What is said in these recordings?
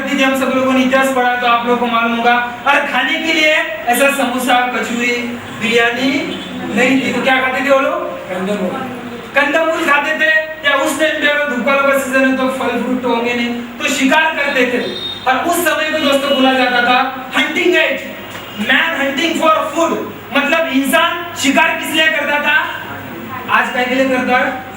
करती थी, हम सब लोगों ने इतिहास पढ़ा तो आप लोगों को मालूम होगा। और खाने के लिए ऐसा समोसा, कचौरी, बिरयानी नहीं थी, तो क्या खाते थे वो लोग? कंदमूल खाते थे, या उस टाइम पे अगर धूप वाला सीजन है तो फल फ्रूट तो होंगे नहीं, तो शिकार करते थे। और उस समय को दोस्तों बोला जाता था hunting age, man hunting for food, मतलब इंसान शिकार किस लिए करता था? आज क्या के लिए करता है?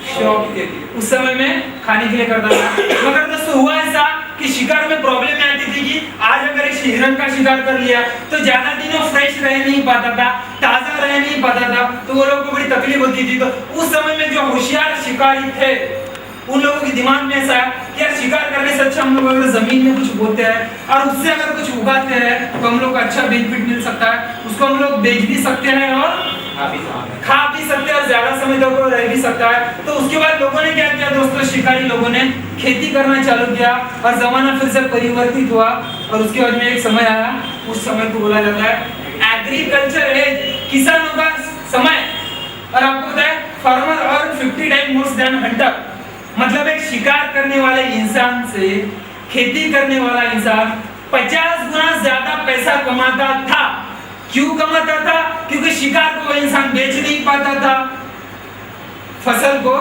शौक के लिए। उस समय में खाने के लिए करता था। मगर दोस्तों हुआ ऐसा कि शिकार में प्रॉब्लम आती थी कि आज अगर एक हिरण का शिकार कर लिया तो ज्यादा दिनों फ्रेश रह नहीं पाता था, ताजा रह नहीं पाता था, तो वो लोगों को बड़ी तकलीफ होती थी। तो उस समय में जो होशियार शिकारी थे उन लोगों के दिमाग में ऐसा है कि यार शिकार करने से अच्छा हम लोग अगर जमीन में कुछ बोते हैं और उससे अगर कुछ उगाते हैं तो हम लोग को अच्छा बेनिफिट मिल सकता है, उसको हम लोग बेच भी सकते हैं और खा भी सकते हैं और ज्यादा समय तक रह भी सकता है। तो उसके बाद लोगों ने क्या किया दोस्तों, शिकारी लोगों ने खेती करना चालू किया और जमाना फिर से परिवर्तित हुआ। और उसके बाद में एक समय आया, उस समय को बोला जाता है एग्रीकल्चर एज, किसानों का समय। और आपको पता है फार्मर और 50 टाइम मोर देन हंटर, मतलब एक शिकार करने वाले इंसान से खेती करने वाला इंसान 50 गुना ज्यादा पैसा कमाता था। क्यों कमाता था? क्योंकि शिकार को वह इंसान बेच नहीं पाता था, फसल को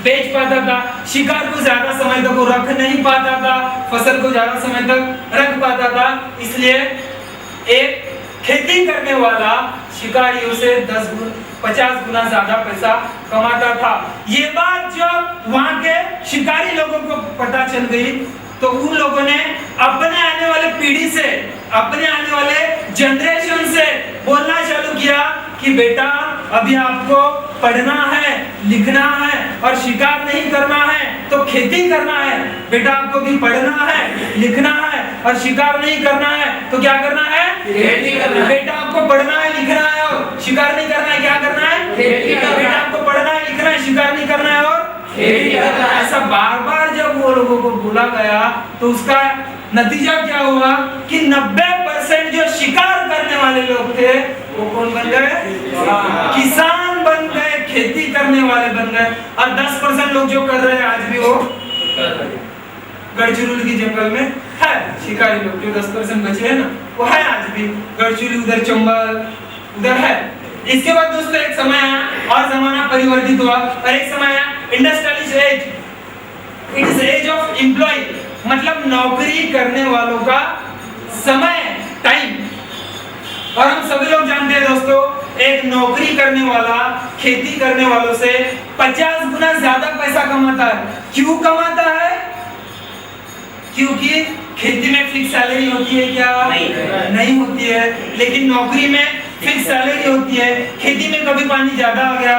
बेच पाता था, शिकार को ज्यादा समय तक रख नहीं पाता था, फसल को ज्यादा समय तक रख पाता था। इसलिए एक खेती करने वाला शिकारियों से 50 गुना ज्यादा पैसा कमाता था। ये बात जब वहां के शिकारी लोगों को पता चल गई तो उन लोगों ने अपने आने वाले पीढ़ी से, अपने आने वाले जनरेशन से बोलना चालू किया कि बेटा अभी आपको पढ़ना है, लिखना है और शिकार नहीं करना है तो खेती करना है। बेटा आपको भी पढ़ना है, लिखना है और शिकार नहीं करना है तो क्या करना है? खेती करना है। बेटा आपको पढ़ना है, लिखना है और शिकार नहीं करना है, क्या करना है? खेती करना है। बेटा आपको पढ़ना है, लिखना है, शिकार नहीं करना है और खेती करना है। ऐसा बार बार जब वो लोगों को बोला गया तो उसका नतीजा क्या हुआ कि 90% जो शिकार करने वाले लोग थे वो कौन बन गए? किसान बन गए, खेती करने वाले बन गए। और 10% लोग जो कर रहे हैं आज भी वो गढ़चिरौली की जंगल में है, शिकारी लोग जो 10% बचे हैं ना वो है आज भी गढ़चिरौली, उधर चंबल उधर है। इसके बाद दोस्तों एक समय आया और जमाना परिवर्तित हुआ और एक समय आया industrialist age, it is age of employ, मतलब नौकरी करने वालों का समय, टाइम। और हम सभी लोग जानते हैं दोस्तों एक नौकरी करने वाला खेती करने वालों से 50 गुना ज्यादा पैसा कमाता है। क्यों कमाता है? क्योंकि खेती में फिक्स सैलरी होती है क्या? नहीं होती है। लेकिन नौकरी में फिक्स सैलरी होती है। खेती में कभी पानी ज्यादा आ गया,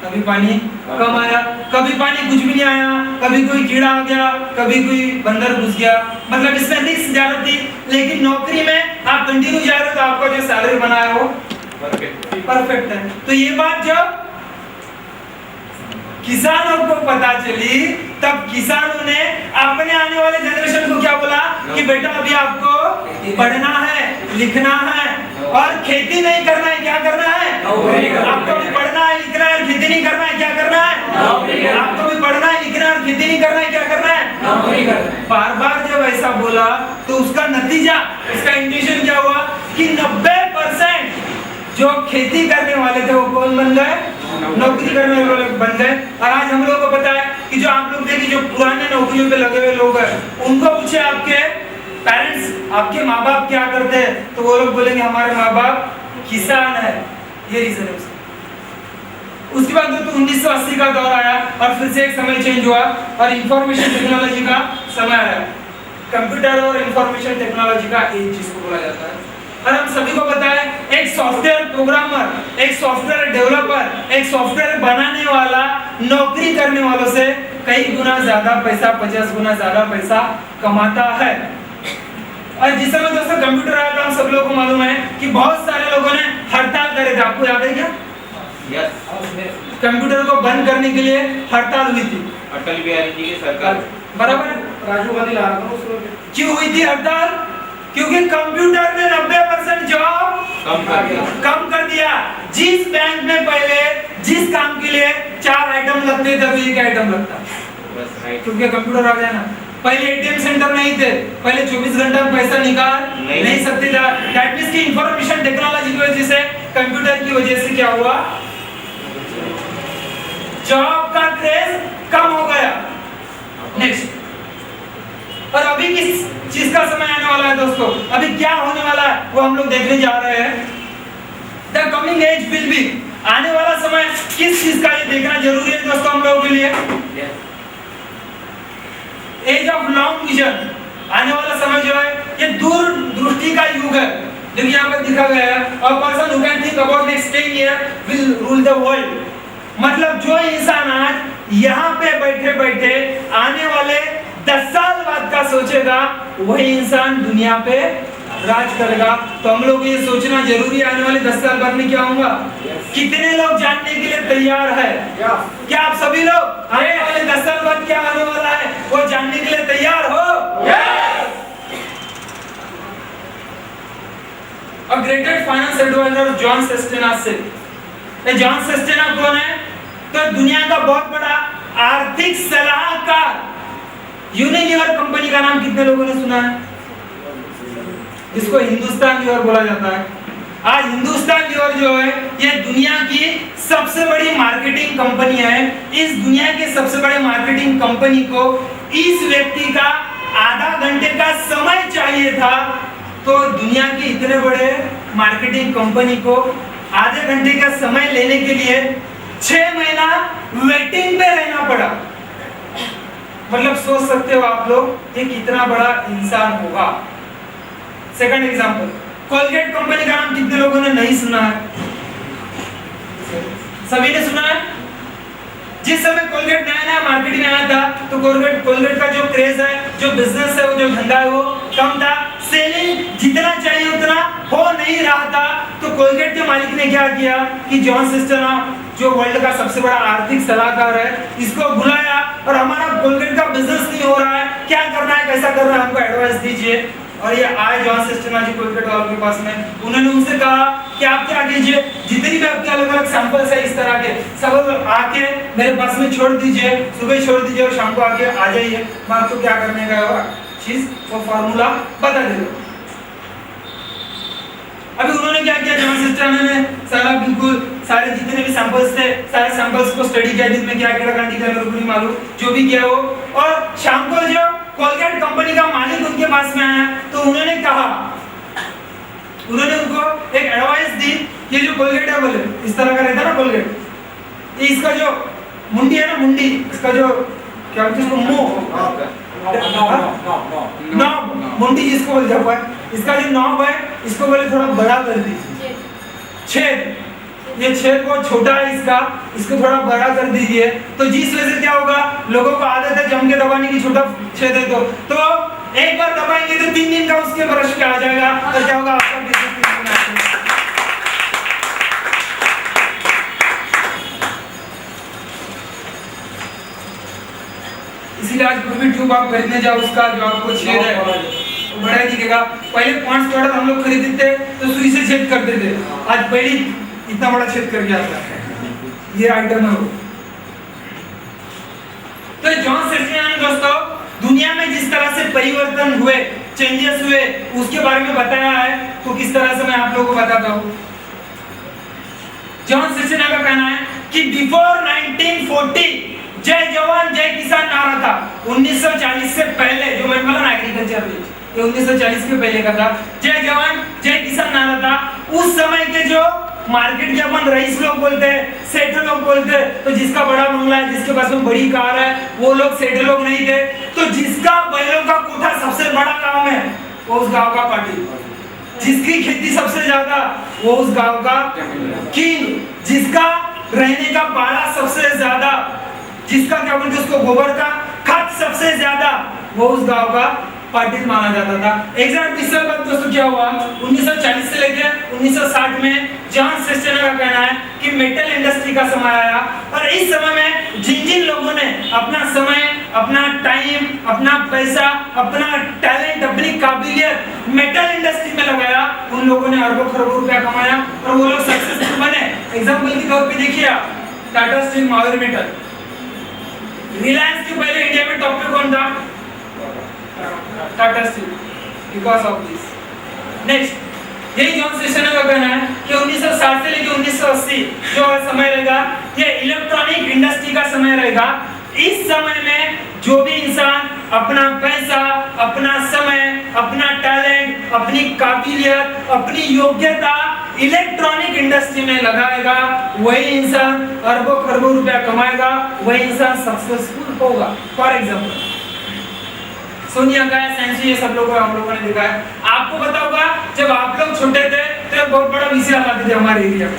कभी पानी कम आया, कभी पानी कुछ भी नहीं आया, कभी कोई कीड़ा आ गया, कभी कोई बंदर घुस गया, मतलब इसमें रिस्क ज्यादा थी। लेकिन नौकरी में आप कंटिन्यू जा रहे हो तो आपका जो सैलरी बना है वो परफेक्ट है। तो ये बात जब किसानों को पता चली तब किसानों ने अपने आने वाले जनरेशन को क्या बोला कि बेटा अभी आपको पढ़ना है, लिखना है और खेती नहीं करना है, क्या करना है? आपको भी पढ़ना है, लिखना है, खेती नहीं करना है, क्या करना है? आपको भी पढ़ना है, लिखना है, खेती नहीं करना है, क्या करना है? बार बार जब ऐसा बोला तो उसका नतीजा, उसका इंटेंशन क्या हुआ कि 90% जो खेती करने वाले थे वो कौन बन गए? नौकरी करने वाले बन गए। और आज हम लोग को पता है कि जो आप लोग देखिए जो पुराने नौकरियों पे लगे हुए लोग हैं उनको पूछे आपके पेरेंट्स, आपके माँ बाप क्या करते हैं तो वो लोग बोलेंगे हमारे माँ बाप किसान है। ये रीजन है उसका। उसके बाद तो 1980 का दौर आया और फिर से एक समय चेंज हुआ और इंफॉर्मेशन टेक्नोलॉजी का समय आया। कंप्यूटर और इंफॉर्मेशन टेक्नोलॉजी का एज जिसको बोला जाता है। और हम सभी को पता है एक सॉफ्टवेयर प्रोग्रामर, एक सॉफ्टवेयर डेवलपर, एक सॉफ्टवेयर बनाने वाला नौकरी करने वालों से कई गुना ज्यादा पैसा, 50 गुना ज्यादा पैसा कमाता है। और जिस समय दोस्तों कंप्यूटर आया था हम सब लोगों को मालूम है कि बहुत सारे लोगों ने हड़ताल करे थे। आपको याद है क्या? कंप्यूटर को बंद करने के लिए हड़ताल हुई थी अटल बिहारी जी की सरकार, बराबर? राजीव गांधी ला रहा था। क्यों हुई थी हड़ताल? क्योंकि कंप्यूटर ने 90% जॉब कम कर दिया। जिस बैंक में पहले जिस काम के लिए 4 आइटम लगते थे अभी 1 आइटम लगता, क्योंकि कंप्यूटर आ गया ना। पहले एटीएम सेंटर नहीं थे, पहले 24 घंटा पैसा निकाल नहीं सकते था। दैट मींस कि इंफॉर्मेशन टेक्नोलॉजी की वजह से, कंप्यूटर की वजह से क्या हुआ, जॉब का क्रेज कम हो गया। नेक्स्ट, और अभी किस चीज का समय आने वाला है दोस्तों, अभी क्या होने वाला है वो हम लोग देखने जा रहे हैं। The coming age will be, आने वाला समय किस चीज का ये देखना जरूरी है दोस्तों हम लोगों के लिए। एज ऑफ लॉन्ग विजन, आने वाला समय जो है ये दूर दृष्टि का युग है। देखिए यहाँ पर लिखा गया है, a person who can think about next 10 year will rule the world. मतलब जो इंसान आज यहाँ पे बैठे बैठे आने वाले 10 साल बाद का सोचेगा, वही इंसान दुनिया पे राज करेगा। तो हम लोग ये सोचना जरूरी है, आने वाले 10 साल बाद में क्या होगा। कितने लोग जानने के लिए तैयार है? क्या आप सभी लोग आने वाले 10 साल बाद क्या होने वाला है वो जानने के लिए तैयार हो? A great finance advisor John Sestina से, जॉन सेस्टेना कौन है? तो दुनिया का बहुत बड़ा आर्थिक सलाहकार। यूनिलीवर कंपनी का नाम कितने लोगों ने सुना है? इसको हिंदुस्तान लीवर बोला जाता है। आज हिंदुस्तान लीवर जो है ये दुनिया की सबसे बड़ी मार्केटिंग कंपनी है। इस दुनिया के सबसे बड़े मार्केटिंग कंपनी को इस व्यक्ति का आधा घंटे का समय चाहिए था, तो दुनिया के इतने बड़े मार्केटिंग कंपनी को आधे घंटे का समय लेने के लिए 6 महीना वेटिंग पे रहना पड़ा। मतलब सोच सकते हो आप लोग ये कितना बड़ा इंसान होगा। सेकंड एग्जांपल, कोलगेट कंपनी का नाम कितने लोगों ने नहीं सुना है? सभी ने सुना है। जिस समय कोलगेट नया नया मार्केट में आया था तो कोलगेट का जो क्रेज है, जो बिजनेस है, वो जो धंधा है वो कम था। सेलिंग जितना चाहिए उतना हो नहीं रहा था। तो कोलगेट के मालिक ने क्या किया कि जॉन सेस्टेना जो वर्ल्ड का सबसे बड़ा आर्थिक सलाहकार है, इसको बुलाया और हमारा कोलगेट का बिजनेस नहीं हो रहा है, क्या करना है, कैसा करना है, हमको एडवाइस दीजिए। और ये आए जॉन सेस्टेना जी कोलगेट वालों के पास में, उन्होंने उनसे कहा कि आप क्या कीजिए, जितनी भी आपके अलग अलग सैंपल्स है इस तरह के, सब आके मेरे पास में छोड़ दीजिए, सुबह छोड़ दीजिए और शाम को आके आ जाइए, मैं आपको क्या करने का होगा चीज वो फार्मूला बता देगा। अभी उन्होंने क्या किया, जॉन सेस्टेना ने सारा बिल्कुल सारे जितने भी सैंपल्स थे, सारे सैंपल्स को स्टडी किया, जिसमें क्या क्या कंडी का मेरे को नहीं मालूम, जो भी किया वो। और शाम को जो कोलगेट कंपनी का मालिक उनके पास में आया तो उन्होंने कहा, उन्होंने उनको एक एडवाइस दी, ये जो कोलगेट है बोले इस तरह का रहता है ना कोलगेट, ये इसका जो मुंडी है ना, मुंडी इसका जो क्या बोलते हैं इसको, मुंह नॉब, मुंडी जिसको बोल जाता है, इसका जो नॉब है इसको बोले थोड़ा बड़ा कर दीजिए, छेद, ये छेद को छोटा है इसको थोड़ा बड़ा कर दीजिए। तो जिस वजह से क्या होगा, लोगों को आदत है जम के दबाने की, छोटा छेद है तो एक बार दबाएंगे तो 3 दिन का उसके ब्रश पे आ जाएगा, तो क्या होगा आपका बिजनेस। इसीलिए आज कोई भी ट्यूब आप खरीदने जाओ, उसका जो आपको छेद है वो बड़ा ही दिखेगा। पहले पॉन्ड्स पाउडर हम लोग खरीदते थे तो सुई से छेद करते थे, आज पहले इतना बड़ा छेद करके आता है, ये आइटम है वो। तो जॉन सेस्टेना ने दोस्तों दुनिया में जिस तरह से परिवर्तन हुए, चेंजेस हुए, उसके बारे में बताया है। तो किस तरह से मैं आप लोगों को बताता हूँ। जॉन सेस्टेना का कहना है कि बिफोर 1940 जय जवान जय किसान नारा था। 1940 से पहले जो मैंने बोला ना एग्रीकल्चर, ये 1940 के पहले का था। जय जवान जय किसान नारा था। उस समय के जो मार्केट के अपन रईस लोग बोलते हैं, सेठ लोग बोलते हैं, तो जिसका बड़ा बंगला है, जिसके पास में बड़ी कार है, वो लोग सेठ लोग नहीं थे। तो जिसका बैलों का कोठा सबसे बड़ा गांव है वो उस गांव का पाटिल, जिसकी खेती सबसे ज्यादा वो उस गांव का किंग, जिसका रहने का पाड़ा सबसे ज्यादा, जिसका क्या बोलते उसको गोबर का खत सबसे ज्यादा, वो उस गांव का पाटिल माना जाता था। एग्जैक्ट इस साल बाद दोस्तों क्या हुआ, 1940 से लेकर 1960 में जॉन सेस्टेना का कहना है कि मेटल इंडस्ट्री का समय आया। और इस समय में जिन जिन लोगों ने अपना समय, अपना टाइम, अपना पैसा, अपना टैलेंट, अपनी काबिलियत मेटल इंडस्ट्री में लगाया, उन लोगों ने अरबों खरबों रुपया कमाया और वो लोग सक्सेसफुल बने। एग्जाम्पल के तौर पे देखिए टाटा स्टील, महावीर मेटल। रिलायंस के पहले इंडिया में टॉप पे कौन था? Tata steel, because of this. Next, यही जॉन सेशन का कहना है कि 1960 से लेकर 1980 जो समय रहेगा ये इलेक्ट्रॉनिक इंडस्ट्री का समय रहेगा। इस समय में जो भी इंसान अपना पैसा, अपना समय, अपना टैलेंट, अपनी काबिलियत, अपनी योग्यता इलेक्ट्रॉनिक इंडस्ट्री में लगाएगा, वही इंसान अरबों खरबों रुपया कमाएगा, वही इंसान सक्सेसफुल होगा। फॉर एग्जाम्पल सोनिया का सैंसी, ये सब लोगों हम लोगों ने देखा है। आपको पता होगा जब आप लोग छोटे थे तो एक बहुत बड़ा वीसीआर लाते थे हमारे एरिया में,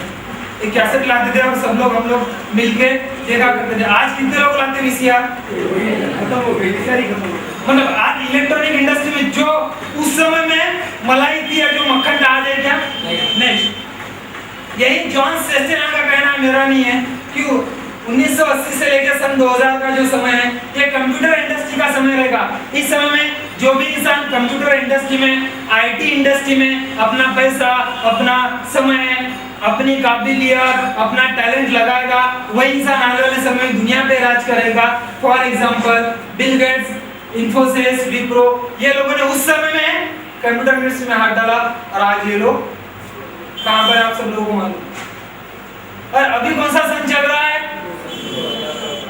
एक कैसेट लाते थे और सब लोग हम लोग मिलके देखा करते थे। आज कितने लोग लाते वीसीआर? खत्म हो गई, मतलब आज इलेक्ट्रॉनिक इंडस्ट्री में जो उस समय में मलाई थी या जो मक्खन डाल दे क्या नहीं। यही जॉन सेस्टेना का कहना, मेरा नहीं है। क्यों? 1980 से लेकर सन 2000 का जो समय है ये कंप्यूटर इंडस्ट्री का समय रहेगा। इस समय में जो भी इंसान कंप्यूटर इंडस्ट्री में, आईटी इंडस्ट्री में अपना पैसा, अपना समय, अपनी काबिलियत, अपना टैलेंट लगाएगा, वही इंसान आने वाले समय में दुनिया पे राज करेगा। For example Bill Gates, Infosys, Wipro, ये लोगों ने उस समय में कंप्यूटर इंडस्ट्री में हाथ डाला और आज ये लोग कहां पर आप सब लोगों को मालूम। और अभी कौन सा सन चल रहा है?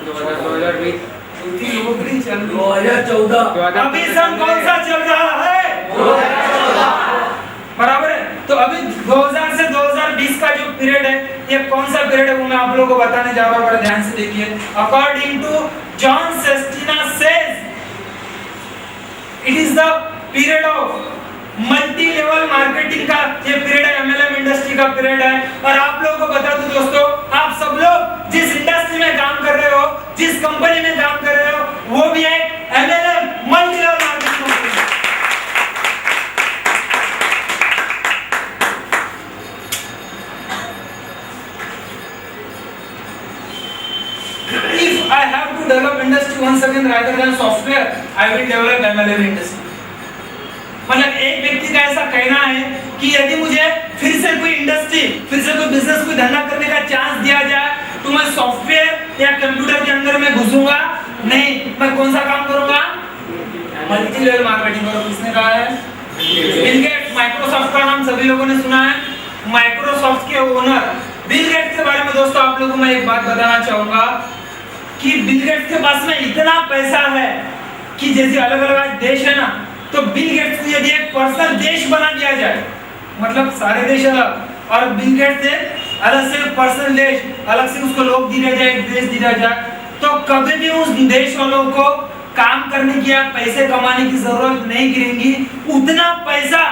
2020, 2014। अभी सन कौन सा चल रहा है? 2014। बराबर है। तो अभी 2000 से 2020 का जो पीरियड है, ये कौन सा पीरियड है वो मैं आप लोगों को बताने जा रहा हूं, बड़ा ध्यान से देखिए। According to John Sestina says it is the period of multi level marketing का ये पीरियड है, एमएलएम इंडस्ट्री का पीरियड है। और आप लोगों को बता दूं दोस्तों, आप सब लोग जिस इंडस्ट्री में काम कर रहे हो, जिस कंपनी में काम कर रहे हो, वो भी है MLM, multi level marketing company. If I have to develop industry once again rather than software, I will develop MLM industry. मतलब एक व्यक्ति का ऐसा कहना है कि यदि मुझे फिर से कोई इंडस्ट्री, फिर से कोई बिजनेस, कोई धंधा करने का चांस दिया जाए तो मैं सॉफ्टवेयर या कंप्यूटर के अंदर में घुसूंगा नहीं। मैं कौन सा काम करूंगा? Multi level marketing. और किसने कहा है? Bill Gates. माइक्रोसॉफ्ट का नाम सभी लोगों ने सुना है। माइक्रोसॉफ्ट के ओनर बिल गेट्स के बारे में दोस्तों आप लोगों को मैं एक बात बताना चाहूंगा कि बिल गेट्स के पास में इतना पैसा है कि जैसे अलग अलग देश है ना, तो बिल गेट्स को यदि एक पर्सनल देश बना दिया जाए, मतलब सारे देश अलग और बिल गेट्स से अलग से पर्सनल देश, अलग से उसको लोग दिया जाए, एक देश दिया जाए, तो कभी भी उस देश वालों को काम करने की या पैसे कमाने की जरूरत नहीं गिरेगी। उतना पैसा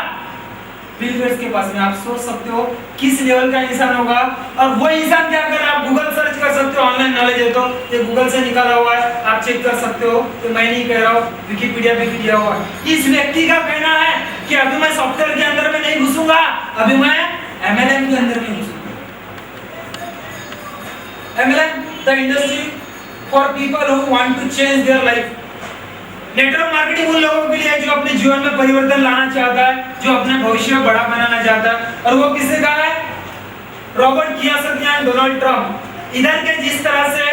बिल गेट्स के पास में। आप सोच सकते हो किस लेवल का इंसान होगा। और वो इंसान क्या कर रहा है? आप गूगल सर्च कर सकते हो, ऑनलाइन नॉलेज है तो ये गूगल से निकाला हुआ है, आप चेक कर सकते हो। तो मैं नहीं कह रहा हूँ, विकिपीडिया पे भी दिया हुआ है। इस व्यक्ति का कहना है कि अभी मैं सॉफ्टवेयर के अंदर में नहीं घुसूंगा, अभी मैं एमएलएम के अंदर में घुसूंगा। MLM, the industry for people who want to change their life. Network marketing उन लोगों के लिए है जो अपने जीवन में परिवर्तन लाना चाहता है, जो अपने भविष्य में बड़ा बनाना चाहता है। और वो किसने कहा है? Robert Kiyosaki and Donald Trump. इधर के जिस तरह से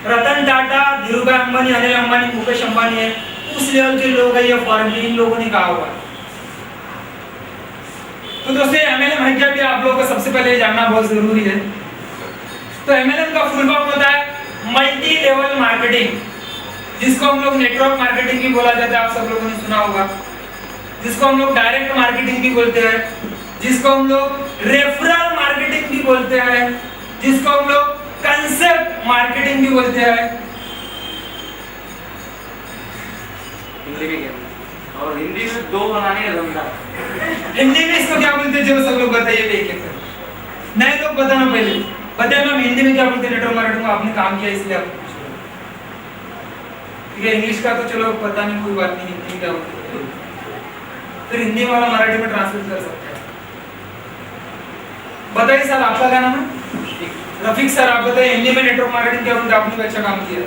रतन टाटा, धीरूभाई अंबानी, अनिल अंबानी, मुकेश अंबानी है, उस लेवल के लोग है ये फॉरेन इन लोगों ने कहा हुआ है। तो दोस्तों एमएलएम है क्या, भी आप लोगों को सबसे पहले जानना बहुत जरूरी है। तो एमएलएम का फुल फॉर्म होता है मल्टी लेवल मार्केटिंग, जिसको हम लोग नेटवर्क मार्केटिंग भी बोला जाता है, आप सब लोगों ने सुना होगा। जिसको हम लोग डायरेक्ट मार्केटिंग भी बोलते हैं, जिसको हम लोग रेफरल मार्केटिंग भी बोलते हैं, जिसको हम लोग कंसेप्ट मार्केटिंग भी बोलते हैं। हिंदी में क्या? और हिंदी में दो बनाने का धंधा। हिंदी में इसको क्या बोलते हैं? जो सब लोग बताइए, देखिए नए लोग बताना पहले बताइए मैम हिंदी में क्या बोलते हैं नेटवर्क मार्केटिंग? आपने काम किया इसलिए आप ठीक है। इंग्लिश का तो चलो पता नहीं, कोई बात नहीं, हिंदी में क्या बोलते हैं फिर हिंदी वाला मराठी में ट्रांसलेट कर सकते हैं। बताइए सर, आपका क्या नाम है? रफीक सर, आप बताइए हिंदी में नेटवर्क मार्केटिंग क्या बोलते हैं? आपने भी अच्छा काम किया।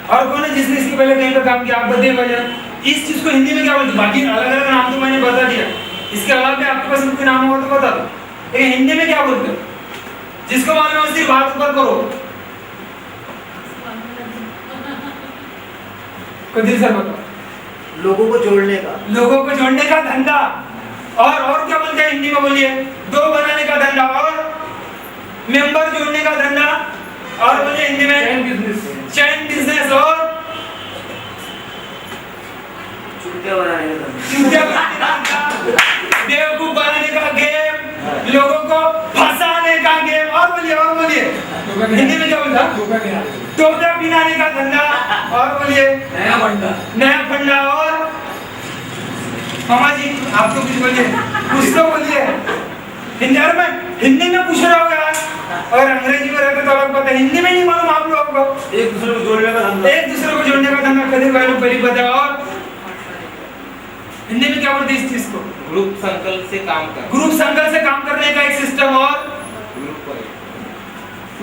और कौन है जिसने इसके पहले कहीं पे काम किया? आप बताइए भैया, इस चीज को हिंदी में क्या बोलते हैं? बाकी अलग अलग नाम तो मैंने बता दिया, इसके अलावा भी आपके पास कोई नाम होगा तो बता दो। लेकिन हिंदी में क्या बोलते हैं? जिसको मालूम है सिर्फ हाथ ऊपर करो। कदीर सर बताओ। लोगों को जोड़ने का। लोगों को जोड़ने का धंधा। और क्या बोलते हैं हिंदी में, बोलिए। दो बनाने का धंधा और मेंबर जोड़ने का धंधा। और बोलिए हिंदी में चैन बिजनेस। और चूतिया बनाने का धंधा। चूतिया बनाने का धंधा, बेवकूफ बनाने का गेम, लोगों को फंसाने का गेम। और बोलिए हिंदी में क्या बोलता? टोपा पिनाने का धंधा। और बोलिए नया फंडा। और मामा जी आप तो कुछ बोलिए, कुछ तो बोलिए हिंदी में पूछ रहा होगा यार, और अंग्रेजी में रहते तो अलग बात है, हिंदी में नहीं मालूम आप लोगों को। एक दूसरे को जोड़ने का धंधा। एक दूसरे को जोड़ने का धंधा कभी पहली बताया। और हिंदी में क्या बोलते हैं इस चीज को? ग्रुप संकल्प से काम कर। ग्रुप संकल्प से काम करने का एक सिस्टम। और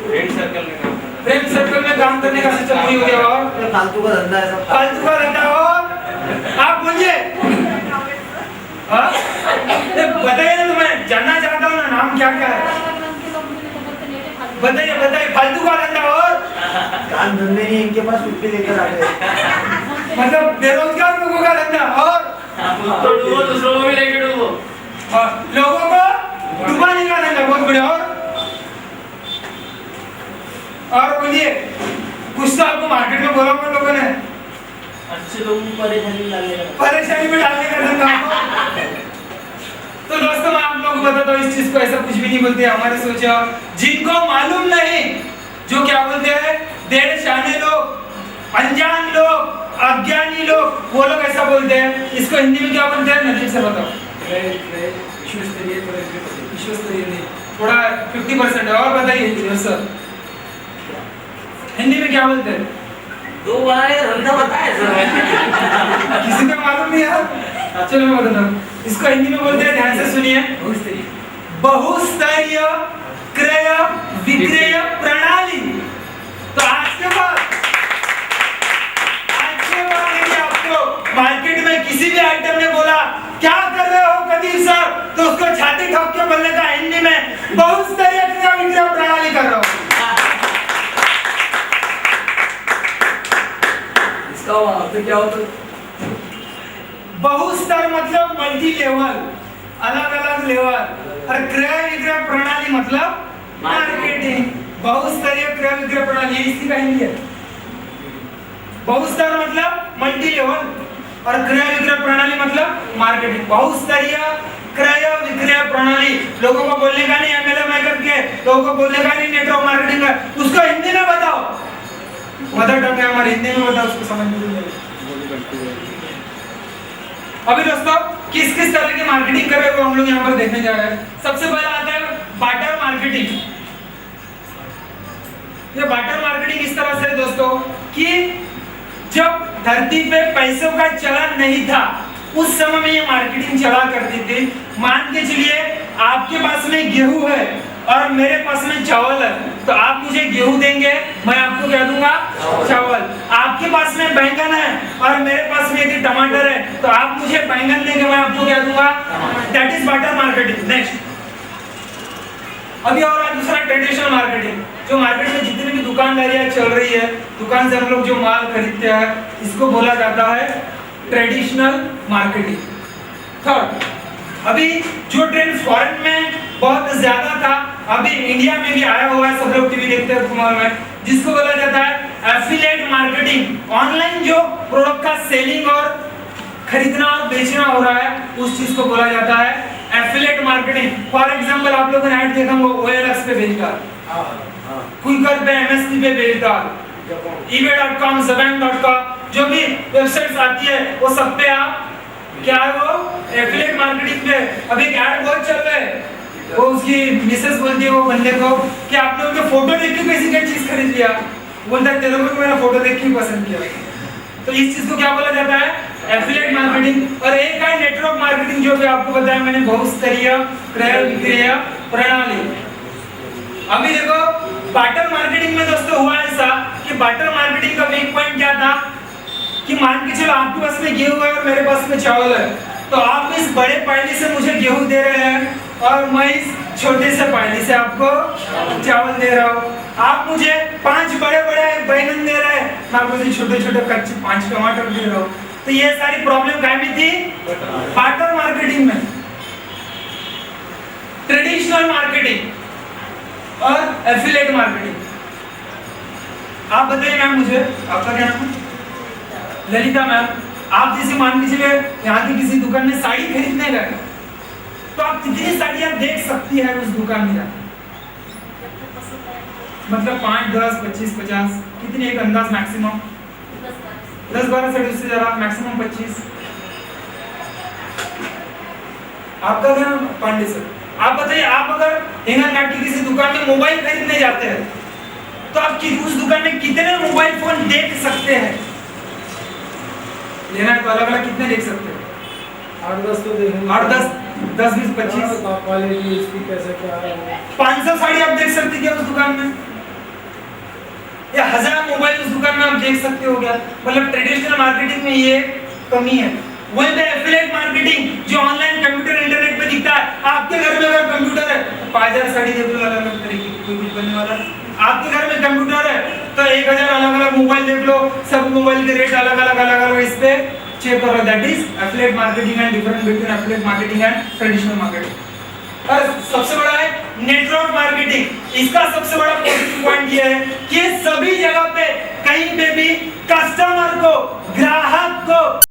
फ्रेंड सर्कल में काम करना। फ्रेंड सर्कल में काम करने का सिस्टम वही हो गया। और फालतू का धंधा है सब। फालतू का धंधा। और आप बोलिए बताइए ना, तुम्हें जानना चाहता हूँ ना, नाम क्या क्या है बताइए। फालतू का धंधा। और काम धंधे नहीं इनके पास, कुछ भी लेकर आते हैं। मतलब बेरोजगार लोगों का धंधा। और तो डूबो, दूसरों को भी लेके डूबो। लोगों को डुबाने का धंधा बहुत बढ़िया। और बोलिए कुछ तो आपको मार्केट में बोला हुआ लोगों ने, अच्छे लोगों को परेशानी में डालने का धंधा। तो दोस्तों मैं आप लोगों को बताता हूँ इस चीज को ऐसा कुछ भी नहीं बोलते हमारे सोचा, जिनको मालूम नहीं, जो क्या बोलते हैं देर शाने लोग, अनजान लोग, अज्ञानी लोग, वो लोग ऐसा बोलते हैं। इसको हिंदी में क्या बोलते हैं नजीब से बताओ। विश्वस्तरीय नहीं, थोड़ा 50% है। और बताइए सर हिंदी में क्या बोलते हैं? दो बनाने का धंधा बताया सर। किसी को मालूम नहीं है? चलो मैं बताता हूँ। इसको हिंदी में बोलते हैं, ध्यान से सुनिए, बहुस्तरीय क्रय विक्रय प्रणाली। तो आज के बाद यदि आपको मार्केट में किसी भी आइटम ने बोला क्या कर रहे हो कदीर सर, तो उसको छाती ठोक के बोलने का हिंदी में बहुस्तरीय क्रय विक्रय प्रणाली कर रहा हूँ। क्या होता है? बहुस्तर मतलब मल्टी लेवल, अलग अलग लेवल। और क्रय विक्रय प्रणाली मतलब मार्केटिंग। बहुस्तरीय क्रय विक्रय प्रणाली इसकी का हिंदी है। बहुस्तर मतलब मल्टी लेवल और क्रय विक्रय प्रणाली मतलब मार्केटिंग। बहुस्तरीय क्रय विक्रय प्रणाली लोगों को बोलने का नहीं, एमएलएम करके लोगों को बोलने का नहीं, नेटवर्क मार्केटिंग का, उसको हिंदी में बताओ। मदर टंग है हमारे, हिंदी में बताओ, उसको समझ में नहीं। अभी दोस्तों किस किस तरह की मार्केटिंग कर रहे हो हम लोग यहाँ पर देखने जा रहे हैं। सबसे पहला आता है बार्टर मार्केटिंग। ये बार्टर मार्केटिंग इस तरह से दोस्तों कि जब धरती पे पैसों का चलन नहीं था उस समय में ये मार्केटिंग चला करती थी। मान के चलिए आपके पास में गेहूं है और मेरे पास में चावल है, तो आप मुझे गेहूं देंगे, मैं आपको क्या दूंगा? चावल। आपके पास में बैंगन है और मेरे पास में यदि टमाटर है, तो आप मुझे बैंगन देंगे, मैं आपको क्या दूंगा? That is barter marketing. Next अभी और दूसरा ट्रेडिशनल मार्केटिंग, जो मार्केट में जितनी भी दुकानदारियां चल रही है, दुकान से हम लोग जो माल खरीदते हैं, इसको बोला जाता है ट्रेडिशनल मार्केटिंग। थर्ड, अभी जो ट्रेंड फॉरेन में बहुत ज्यादा था, अभी इंडिया में भी आया हुआ है, सब लोग टीवी देखते हैं कुमार में, जिसको बोला जाता है एफिलिएट मार्केटिंग। ऑनलाइन जो प्रोडक्ट का सेलिंग और खरीदना और बेचना हो रहा है, उस चीज को बोला जाता है एफिलिएट मार्केटिंग। फॉर एग्जांपल आप लोगों ने ऐड देखा होगा OLX पे भेजता, क्विकर पे, MSP पे भेजता, ebay.com, zebang.com, जो भी वेबसाइट्स आती है वो सब पे आप क्या है वो एफिलिएट मार्केटिंग पे। अभी एक ऐड बहुत चल रहा है, वो उसकी मिसेस बोलती है वो बंदे को कि आपने उनके फोटो देख के किसी का चीज खरीद लिया, बोलता है तेरे को मेरा फोटो देख के पसंद किया। तो इस चीज को क्या बोला जाता है? Affiliate marketing. और एक है नेटवर्क मार्केटिंग, जो भी आपको बताया मैंने, बहुस्तरीय क्रय विक्रय प्रणाली। अभी देखो बार्टर मार्केटिंग में दोस्तों हुआ ऐसा कि बार्टर मार्केटिंग का वीक पॉइंट क्या था कि मान के चलो आपके पास में गेहूं है और मेरे पास में चावल है, तो आप इस बड़े पायली से मुझे गेहूं दे रहे हैं और मैं इस छोटे से पायली से आपको चावल दे रहा हूँ। आप मुझे 5 बड़े बड़े बैंगन दे रहे हैं, मैं आपको छोटे छोटे कच्चे 5 टमाटर दे रहा हूँ। तो ये सारी प्रॉब्लम काय में थी? बार्टर मार्केटिंग में, ट्रेडिशनल मार्केटिंग और एफिलिएट मार्केटिंग। आप बताइए मैम, मुझे आपका क्या नाम है? ललिता मैम। आप जैसे मान लीजिए यहाँ की किसी दुकान में साड़ी खरीदने गए, तो आप कितनी साड़ियाँ देख सकती है उस दुकान में जाकर? मतलब 5, 10, 25, 50 कितने, एक अंदाज मैक्सिमम 10-12 साड़ी, उससे ज्यादा मैक्सिमम 25। आपका क्या नाम? पांडे सर। आप बताइए, आप अगर हिंगनघाट की किसी दुकान में मोबाइल खरीदने जाते हैं तो आप उस दुकान में कितने मोबाइल फोन देख सकते हैं? लेना है तो अलग अलग कितने देख सकते हैं? 8-10 तो देखेंगे। 8, 10, 20, 25, क्वालिटी इसकी कैसे क्या है? 500 साड़ी आप देख सकते क्या उस दुकान में? या 1000 मोबाइल उस दुकान में आप देख सकते हो क्या? मतलब ट्रेडिशनल मार्केटिंग में ये कमी है। वहीं पे एफिलिएट मार्केटिंग जो ऑनलाइन कंप्यूटर इंटरनेट पे दिखता है, आपके घर में अगर कंप्यूटर है तो 5000 साड़ी देख लो अलग अलग तरह की, कोई कुछ बनने वाला है। आपके घर में कंप्यूटर है तो 1000 अलग अलग मोबाइल देख लो, सब मोबाइल के रेट अलग अलग इस पे चेक करो। That is affiliate marketing and difference between affiliate marketing and traditional marketing. और सबसे बड़ा है नेटवर्क मार्केटिंग। इसका सबसे बड़ा पॉजिटिव पॉइंट ये है कि सभी जगह पे कहीं पे भी कस्टमर को, ग्राहक